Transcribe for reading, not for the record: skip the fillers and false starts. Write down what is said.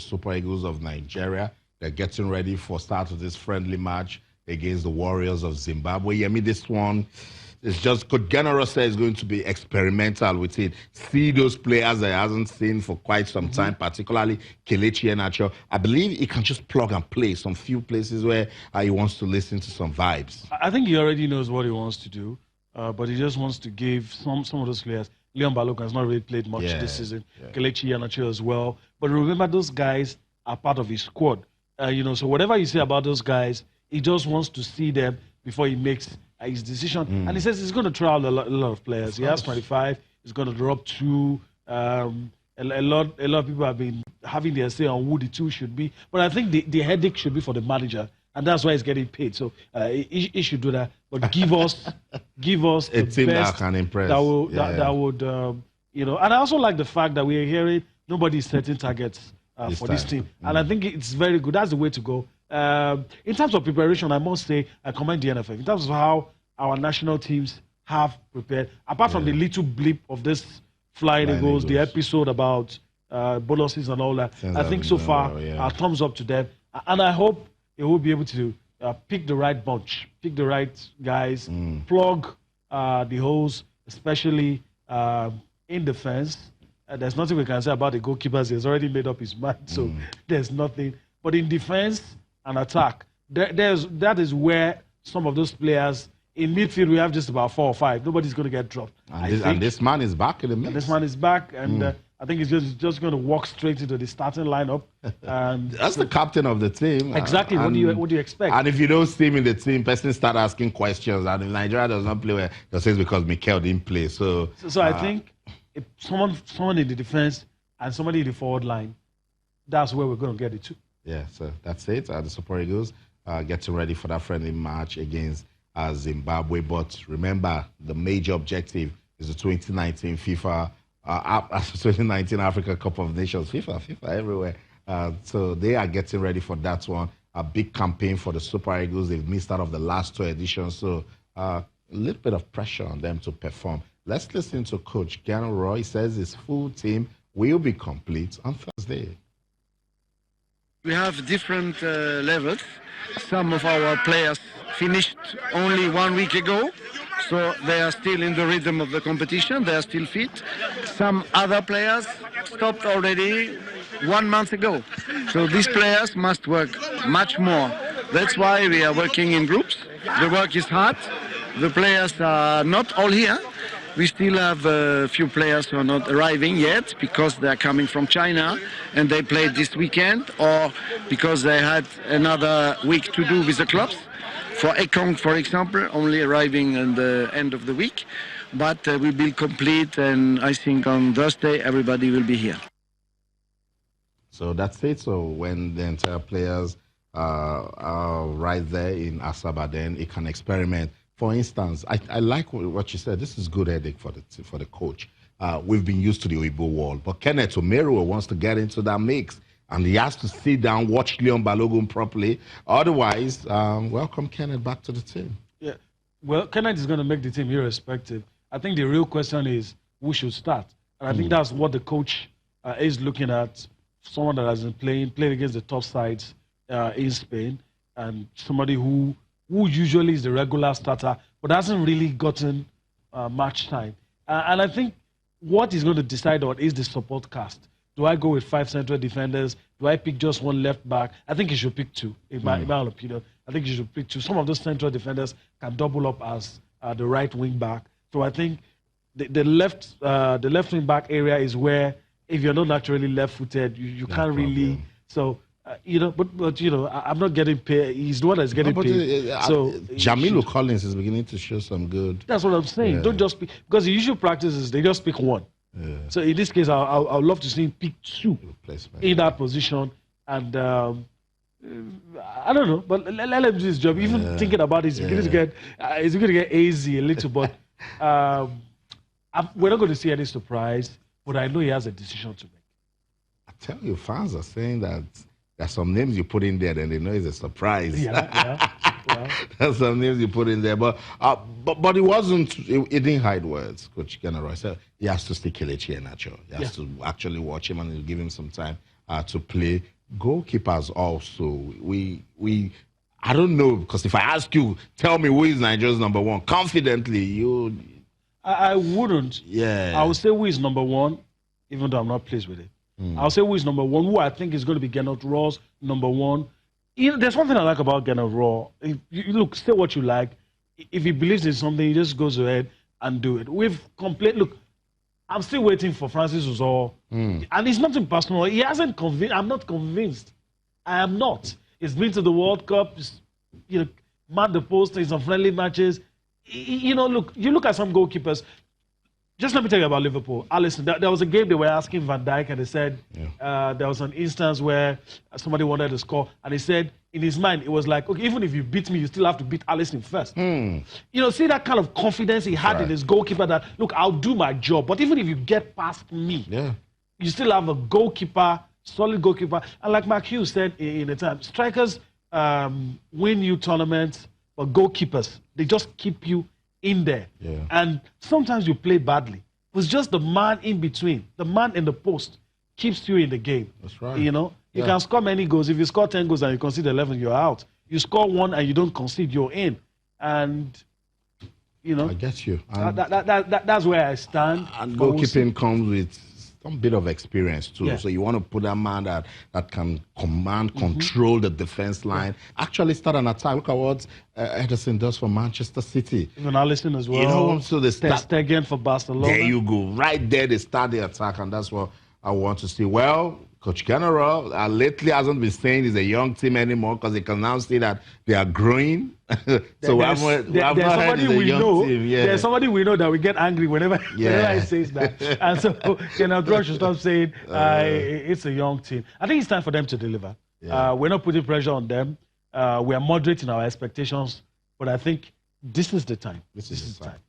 Super Eagles of Nigeria. They're getting ready for start of this friendly match against the Warriors of Zimbabwe. I mean, this one is just, Coach General says, is going to be experimental with it. See those players that he hasn't seen for quite some time, particularly Kelechi Iheanacho. I believe he can just plug and play some few places where he wants to listen to some vibes. I think he already knows what he wants to do, but he just wants to give some of those players. Leon Balogun has not really played much this season. Kelechi Iheanacho as well. But remember, those guys are part of his squad. So whatever you say about those guys, he just wants to see them before he makes his decision. And he says he's going to trial a lot of players. He has 25. He's going to drop 2. A lot of people have been having their say on who the 2 should be. But I think the headache should be for the manager. And that's why he's getting paid. So he should do that. But give us a the team best that can impress. That would, And I also like the fact that we are hearing nobody's setting targets for this team. And I think it's very good. That's the way to go. In terms of preparation, I must say I commend the NFF. In terms of how our national teams have prepared, apart from the little blip of this Flying Eagles, the episode about bonuses and all that, I think so far, thumbs up to them. And I hope they will be able to pick the right bunch, pick the right guys, plug the holes, especially in defense. There's nothing we can say about the goalkeepers. He's already made up his mind, so there's nothing. But in defense and attack, that is where some of those players in midfield, we have just about 4 or 5. Nobody's going to get dropped. And this man is back in the mix. And this man is back, and I think he's just going to walk straight into the starting lineup. And that's the captain of the team. Exactly. What do you expect? And if you don't see him in the team, person start asking questions. And if Nigeria does not play well, they'll say it's because Mikel didn't play. So I think if someone in the defense and somebody in the forward line, that's where we're going to get it to. Yeah, so that's it. The Super Eagles getting ready for that friendly match against Zimbabwe. But remember, the major objective is the 2019 FIFA, 2019 Africa Cup of Nations. FIFA everywhere. So they are getting ready for that one. A big campaign for the Super Eagles. They've missed out of the last 2 editions. So a little bit of pressure on them to perform. Let's listen to Coach General. He says his full team will be complete on Thursday. We have different levels. Some of our players finished only 1 week ago, so they are still in the rhythm of the competition. They are still fit. Some other players stopped already 1 month ago. So these players must work much more. That's why we are working in groups. The work is hard. The players are not all here. We still have a few players who are not arriving yet because they are coming from China and they played this weekend, or because they had another week to do with the clubs. For AFCON, for example, only arriving at the end of the week. But we will complete, and I think on Thursday everybody will be here. So that's it. So when the entire players are right there in Asaba, then it can experiment. For instance, I like what you said. This is good headache for the coach. We've been used to the Oyibo world, but Kenneth Omeruo wants to get into that mix, and he has to sit down, watch Leon Balogun properly. Otherwise, welcome Kenneth back to the team. Yeah, well, Kenneth is going to make the team irrespective. I think the real question is who should start, and I think that's what the coach is looking at. Someone that has been played against the top sides in Spain, and somebody who usually is the regular starter, but hasn't really gotten match time. And I think what he's going to decide on is the support cast. Do I go with 5 central defenders? Do I pick just 1 left back? I think he should pick 2, in my opinion. I think he should pick 2. Some of those central defenders can double up as the right wing back. So I think the left wing back area is where, if you're not naturally left-footed, you can't really. So. But I'm not getting paid. He's the one that's getting paid. So Jamilu Collins is beginning to show some good. That's what I'm saying. Yeah. Don't just pick, because the usual practice is they just pick 1. Yeah. So in this case, I'd love to see him pick 2 in that position. And I don't know, but let him do his job. Even thinking about it, it's going to get easy a little. But we're not going to see any surprise. But I know he has a decision to make. I tell you, fans are saying that. There's some names you put in there, and they know it's a surprise. Yeah. There's some names you put in there, but it wasn't. It didn't hide words. Coach General said he has to stick Kelechi Iheanacho. He has to actually watch him and give him some time to play. goalkeepers also. I don't know, because if I ask you, tell me who is Nigeria's number one, confidently, you... I wouldn't. Yeah. I would say who is number one, even though I'm not pleased with it. I'll say who is number one, who I think is going to be Gernot Raw's number one. There's one thing I like about Gernot Raw. Look, say what you like. If he believes in something, he just goes ahead and do it. Look, I'm still waiting for Francis Uzor. And it's nothing personal. He hasn't convinced. I'm not convinced. I am not. He's been to the World Cup. Manned the post in some friendly matches. Look, you look at some goalkeepers. Just let me tell you about Liverpool. Listen, there was a game they were asking Van Dijk, and they said there was an instance where somebody wanted to score, and he said in his mind it was like, okay, even if you beat me, you still have to beat Alisson first. See that kind of confidence he had in his goalkeeper that, look, I'll do my job, but even if you get past me, you still have a goalkeeper, solid goalkeeper. And like Mark Hughes said in the time, strikers win you tournaments, but goalkeepers, they just keep you in there. And sometimes you play badly. It's just the man in between, the man in the post keeps you in the game. That's right. You can score many goals. If you score 10 goals and you concede 11, you're out. You score 1 and you don't concede, you're in. And I get you. That's where I stand. And goalkeeping comes with some bit of experience too. So you want to put a man that can command, control the defense line, actually start an attack. Look at what Ederson does for Manchester City. Even Alisson as well. So they start again for Barcelona. There you go. Right there, they start the attack, and that's what I want to see. Well, Coach General lately hasn't been saying he's a young team anymore, because he can now see that they are growing. So there's somebody we know. There's somebody we know that we get angry whenever he says that. And so General should stop saying it's a young team. I think it's time for them to deliver. We're not putting pressure on them. We are moderating our expectations, but I think this is the time. This is the time.